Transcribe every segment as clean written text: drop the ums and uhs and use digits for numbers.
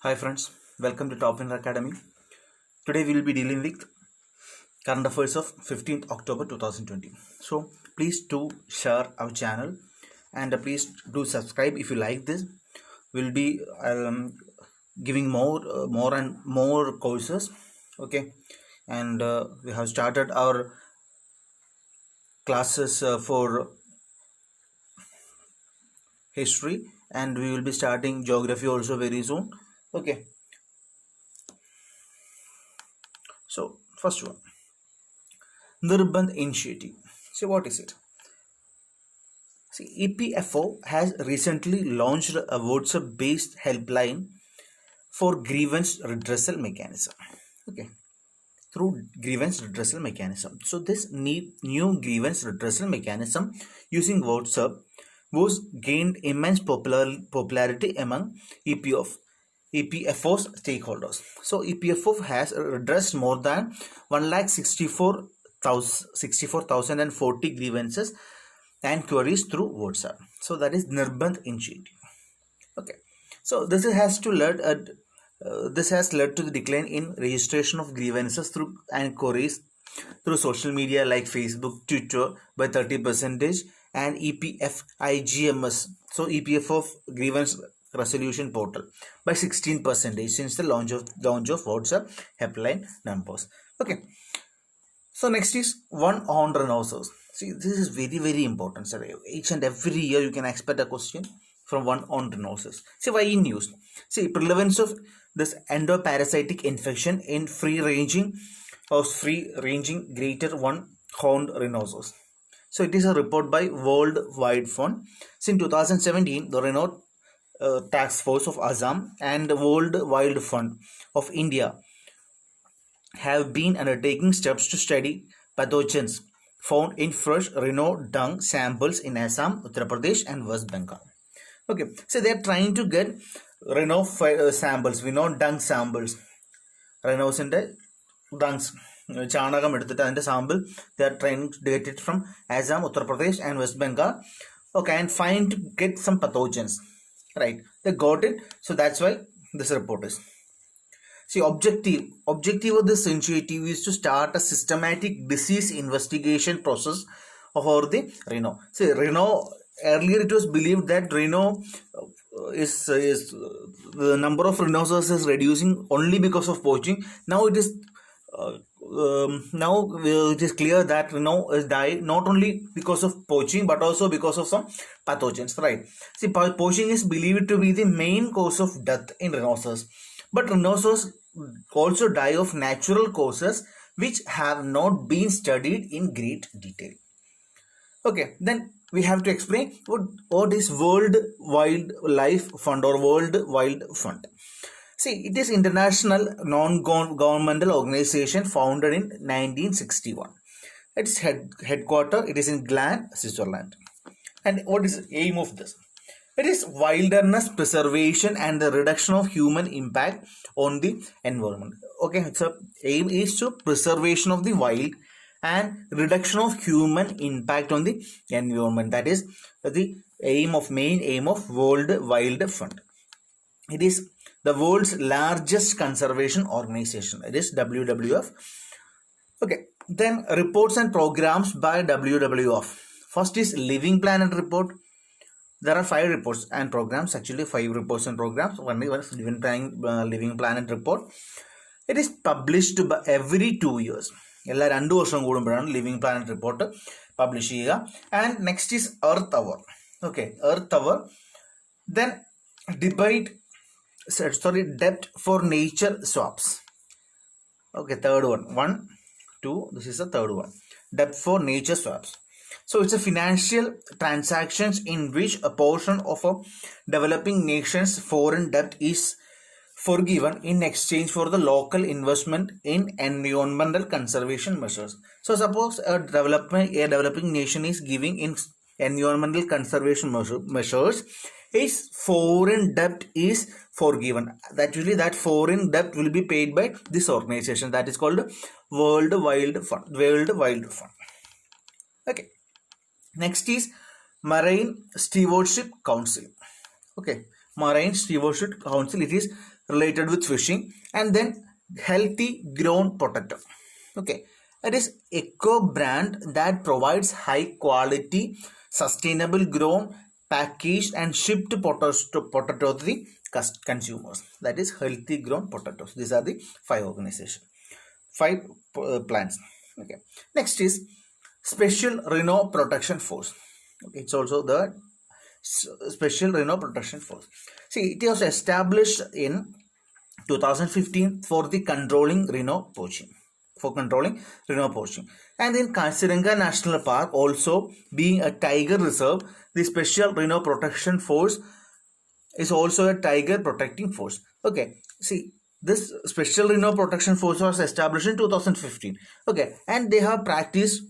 Hi friends, welcome to Top Winner Academy. Today we will be dealing with current affairs of 15th October 2020. So please do share our channel and please do subscribe if you like this. We'll be giving more and more courses. Okay, and we have started our classes for history, and we will be starting geography also very soon. Okay, so first one, Nirbandh Initiative. So what is it? See, EPFO has recently launched a WhatsApp-based helpline for grievance redressal mechanism. Okay, through grievance redressal mechanism. So this new grievance redressal mechanism using WhatsApp was gained immense popularity among EPFO's stakeholders. So EPFO has redressed more than 1,64,040 grievances and queries through WhatsApp. So that is Nirbandh Initiative. Okay, so this has led to the decline in registration of grievances through and queries through social media like Facebook, Twitter by 30% and EPFIGMS, so EPFO grievance resolution portal by 16% since the launch of WhatsApp helpline numbers. Okay, so next is one on rhinoceros. See, this is very important, sir. Each and every year you can expect a question from one on rhinoceros. See, why in news? See, prevalence of this endoparasitic infection in free-ranging greater one-horned rhinoceros. So it is a report by World Wide Fund. Since 2017, the Rhino Task Force of Assam and the World Wild Fund of India have been undertaking steps to study pathogens found in fresh rhino dung samples in Assam, Uttar Pradesh and West Bengal. Okay, so they are trying to get rhino samples, dung samples, rhinos in the dungs, ചാണകം എടുത്തിട്ട് അതിന്റെ sample they are trying to get it from Assam, Uttar Pradesh and West Bengal. Okay, and find to get some pathogens, right? They got it, so that's why this report is. See, objective of this initiative is to start a systematic disease investigation process for the rhino. See, rhino, earlier it was believed that rhino is the number of rhinoceros is reducing only because of poaching. Now it is it is clear that rhino is died not only because of poaching but also because of some pathogens, right? See, poaching is believed to be the main cause of death in rhinoceros, but rhinoceros also die of natural causes which have not been studied in great detail. Okay, then we have to explain what is World Wildlife Fund or World Wild Fund. See, it is international non-governmental organization founded in 1961. Its headquarters, it is in Gland, Switzerland. And what is the aim of this? It is wilderness preservation and the reduction of human impact on the environment. Okay, so aim is to preservation of the wild and reduction of human impact on the environment. That is the main aim of World Wild Fund. It is the world's largest conservation organization. It is WWF. Okay, then reports and programs by WWF. First is Living Planet report. There are 5 reports and programs, actually 5 reports and programs. One is Living Planet report. It is published every 2 years. എല്ലാ 2 വർഷം കൂടുമ്പോഴാണ് Living Planet Report publish ചെയ്യുക. And next is Earth Hour. Okay, Earth Hour. Then debt for nature swaps. Okay, third one. 1, 2, this is the third one. Debt for nature swaps. So it's a financial transactions in which a portion of a developing nation's foreign debt is forgiven in exchange for the local investment in environmental conservation measures. So suppose a developing nation is giving in environmental conservation measures, his foreign debt is forgiven. That foreign debt will be paid by this organization that is called World Wild Fund. Okay, next is Marine Stewardship Council. Okay, Marine Stewardship Council, it is related with fishing. And then Healthy Grown Potato. Okay, it is eco brand that provides high quality, sustainable grown, packaged and shipped potatoes to the consumers. That is Healthy Grown Potatoes. These are the 5 organizations, 5 plants. Okay, next is Special Rhino Protection Force. Okay, it's also the Special Rhino Protection Force. See, it was established in 2015 for the controlling rhino poaching. And in Kaziranga National Park, also being a tiger reserve, the Special Rhino Protection Force is also a tiger protecting force. Okay, see, this Special Rhino Protection Force was established in 2015. Okay, and they have practiced,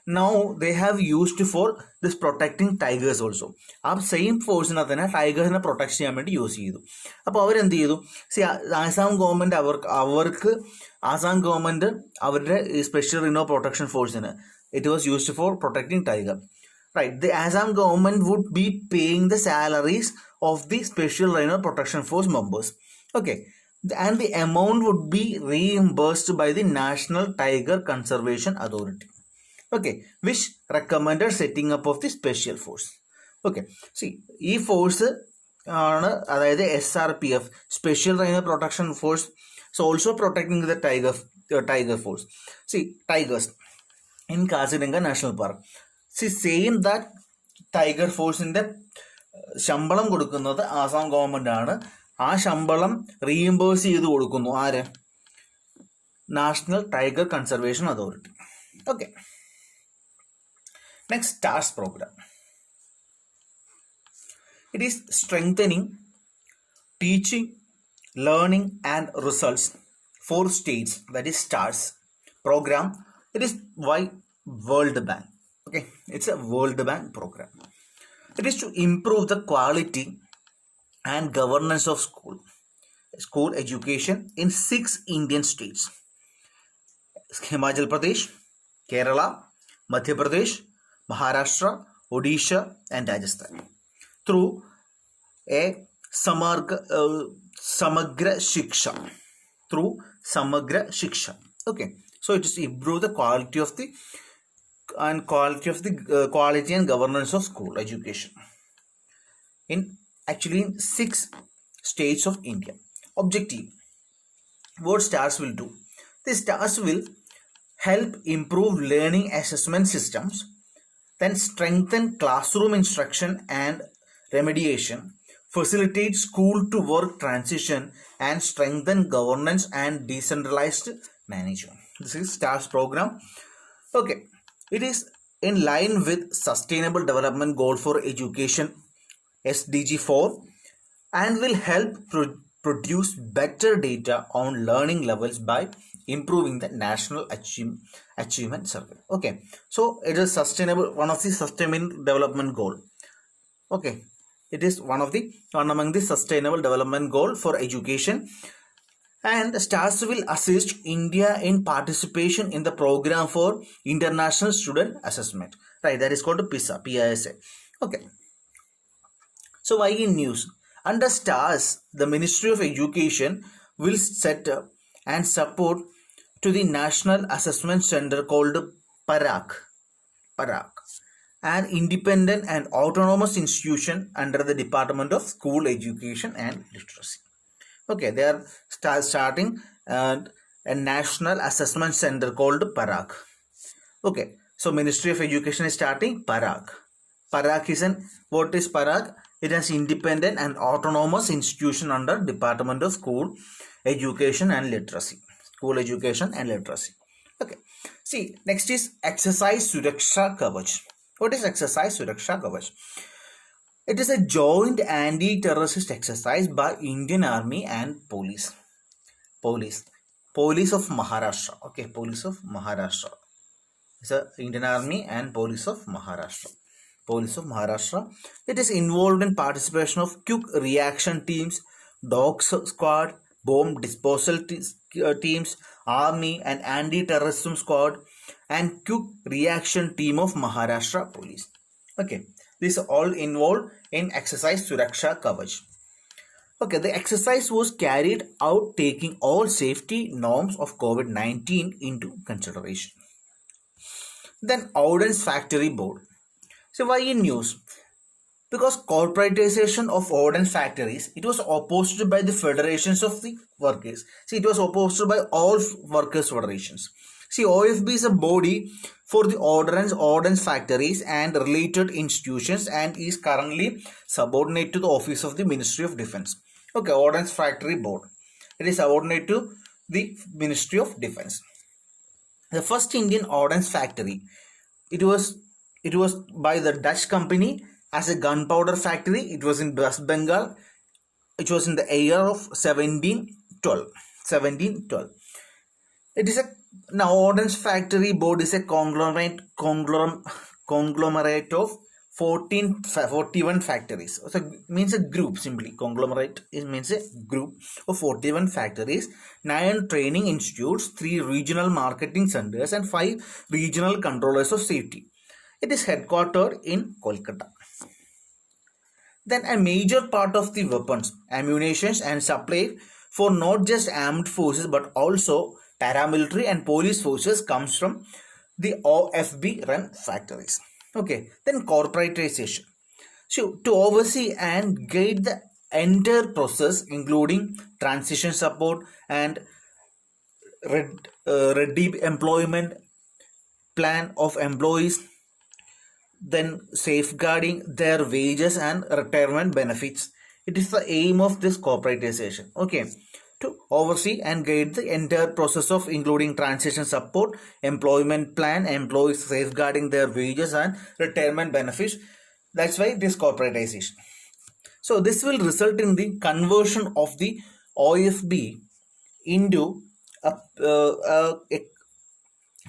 now they have used for this protecting tigers also. ആ same ഫോഴ്സിനെ തന്നെ ടൈഗേഴ്സിനെ protect ചെയ്യാൻ വേണ്ടി use ചെയ്തു. അപ്പോൾ അവരെന്ത് ചെയ്തു? C Assam government അവർക്ക് ആസാം ഗവൺമെൻറ് അവരുടെ ഈ സ്പെഷ്യൽ റിനോ പ്രൊട്ടക്ഷൻ ഫോഴ്സിന് it was used for protecting tiger. Right, the Assam government would be paying the salaries of the Special Rhino Protection Force members. Okay, and the amount would be reimbursed by the National Tiger Conservation Authority. Okay, which recommended setting up of the special force. Okay, see, ഈ force ആണ്, അതായത് SRPF, Special Rhino Protection Force, so also protecting the tiger force. See, tigers in Kaziranga National Park. See, saying that tiger ഫോഴ്സിന്റെ ശമ്പളം കൊടുക്കുന്നത് Assam government ആണ്. ആ ശമ്പളം reimburse ചെയ്ത് കൊടുക്കുന്നു ആര്? National Tiger Conservation Authority. Okay, next STARS programme. It is strengthening teaching learning and results for states, that is STARS program. It is by World Bank. Okay, it's a World Bank program. It is to improve the quality and governance of school education in 6 Indian states: Himachal Pradesh, Kerala, Madhya Pradesh, Maharashtra, Odisha and Rajasthan, through a Samagra Shiksha. Okay, so it is to improve the quality and governance of school education in 6 states of India. Objective: what STARS will do? The STARS will help improve learning assessment systems, then strengthen classroom instruction and remediation, facilitate school to work transition, and strengthen governance and decentralized management. This is STARS program. Okay, it is in line with Sustainable Development Goal for Education, SDG 4, and will help produce better data on learning levels by improving the National Achievement Survey. Okay, so it is one of the Sustainable Development Goal. Okay, it is one among the Sustainable Development Goal for Education, and STARS will assist India in participation in the program for International Student Assessment. Right, that is called PISA. Okay, so why in news? Under STARS, the Ministry of Education will set up and support to the National Assessment Center called PARAK, an independent and autonomous institution under the Department of School Education and Literacy. Okay, they are starting a National Assessment Center called PARAK. Okay, so Ministry of Education is starting PARAK. PARAK is what is PARAK? It is independent and autonomous institution under Department of School Education and Literacy. Okay, see, next is Exercise Suraksha Kavach. What is Exercise Suraksha Kavach? It is a joint anti-terrorist exercise by Indian Army and Police of Maharashtra. Okay, Police of Maharashtra. It's a Indian Army and Police of Maharashtra. It is involved in participation of quick reaction teams, dog squad, bomb disposal teams, army and anti-terrorism squad, and quick reaction team of Maharashtra Police. Okay, these are all involved in Exercise Suraksha Kavach. Okay, the exercise was carried out taking all safety norms of COVID-19 into consideration. Then Ordnance Factory Board. So why in news? Because corporatization of ordnance factories, it was opposed by the federations of the workers. See, it was opposed by all workers federations. See, OFB is a body for the ordnance factories and related institutions and is currently subordinate to the office of the Ministry of Defense. Okay, Ordnance Factory Board. It is subordinate to the Ministry of Defense. The first Indian ordnance factory, it was by the Dutch company as a gunpowder factory. It was in West Bengal. It was in the year of 1712. It is a now Ordnance Factory Board is a conglomerate of 41 factories. So it means a group simply. Conglomerate it means a group of 41 factories, 9 training institutes, 3 regional marketing centers, and 5 regional controllers of safety. It is headquartered in Kolkata. Then a major part of the weapons, ammunitions, and supply for not just armed forces but also paramilitary and police forces comes from the OFB run factories. Okay, then corporatization. So to oversee and guide the entire process, including transition support and employment plan of employees, then safeguarding their wages and retirement benefits. It is the aim of this corporatization. Okay, to oversee and guide the entire process of including transition support, employment plan, employees safeguarding their wages and retirement benefits. That's why this corporatization. So this will result in the conversion of the OFB into a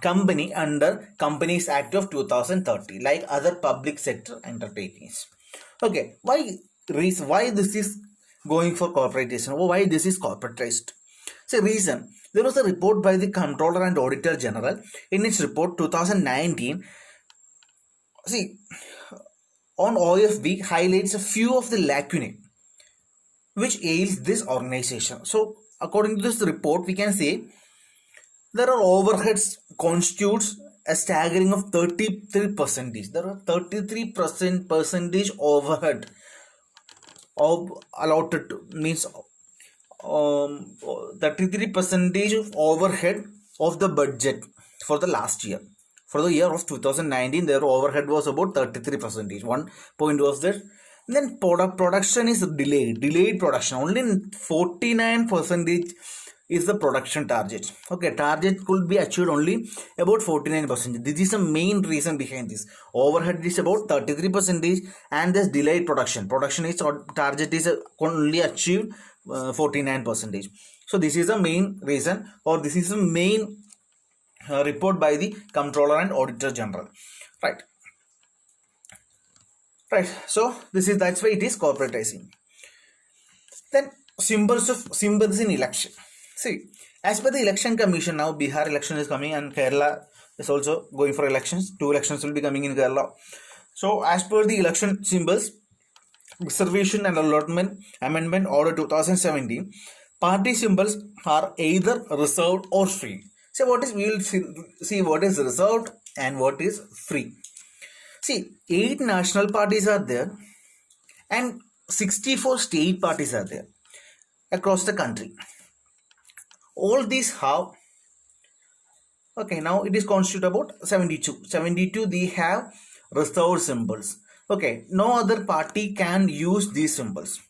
company under Companies Act of 2030, like other public sector enterprises. Okay, why this is going for corporatization, or why this is corporatized? So reason, there was a report by the Comptroller and Auditor General. In its report 2019, see, on OFB highlights a few of the lacunae which ails this organization. So according to this report, we can say there are overheads constitutes a staggering of 33%. There are 33% overhead of allotted to, means 33% of overhead of the budget for the last year. For the year of 2019, their overhead was about 33%. One point was that. And then production is delayed production. Only 49% is the production target. Okay, target could be achieved only about 49%. This is the main reason behind this. Overhead is about 33% and this delayed production. Production is target is only achieved 49%. So this is the main reason, or this is the main report by the Comptroller and Auditor General. Right. So that's why it is corporatizing. Then symbols in election. See, as per the election commission, now Bihar election is coming and Kerala is also going for elections. 2 elections will be coming in Kerala. So as per the election symbols, Reservation and Allotment Amendment Order 2017, party symbols are either reserved or free. So we will see what is reserved and what is free. See, 8 national parties are there and 64 state parties are there across the country. All these have, okay, now it is constituted about 72. They have reserved symbols. Okay, no other party can use these symbols.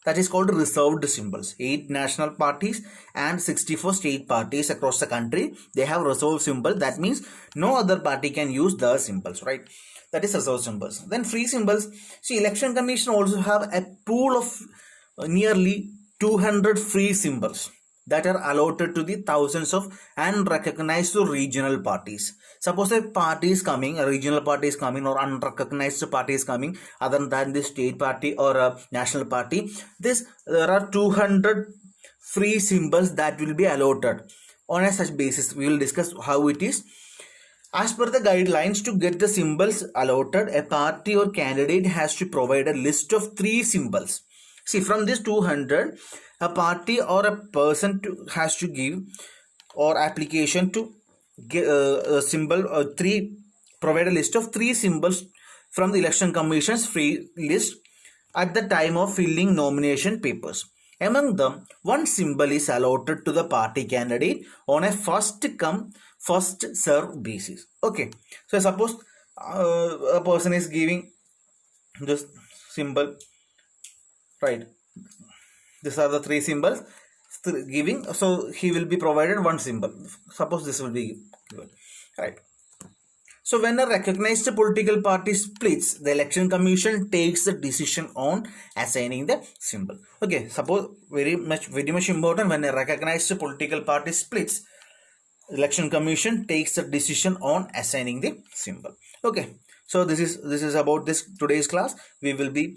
That is called reserved symbols. 8 national parties and 64 state parties across the country, they have reserved symbol. That means no other party can use the symbols, right? That is reserved symbols. Then free symbols. See, election commission also have a pool of nearly 200 free symbols that are allotted to the thousands of unrecognized regional parties. Suppose a party is coming, a regional party is coming, or unrecognized party is coming other than the state party or a national party. There are 200 free symbols that will be allotted. On a such basis, we will discuss how it is. As per the guidelines, to get the symbols allotted, a party or candidate has to provide a list of 3 symbols See, from this 200, a party or a person has to give or application to get a symbol or provide a list of 3 symbols from the election commission's free list at the time of filling nomination papers. Among them, one symbol is allotted to the party candidate on a first come first serve basis. Okay, so suppose a person is giving this symbol, right? These are the 3 symbols giving, so he will be provided one symbol. Suppose this will be given, right? So when a recognized political party splits, the election commission takes the decision on assigning the symbol. Okay, suppose very much important, when a recognized political party splits, election commission takes the decision on assigning the symbol. Okay, so this is about this today's class. We will be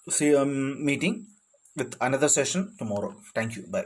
meeting with another session tomorrow. Thank you. Bye.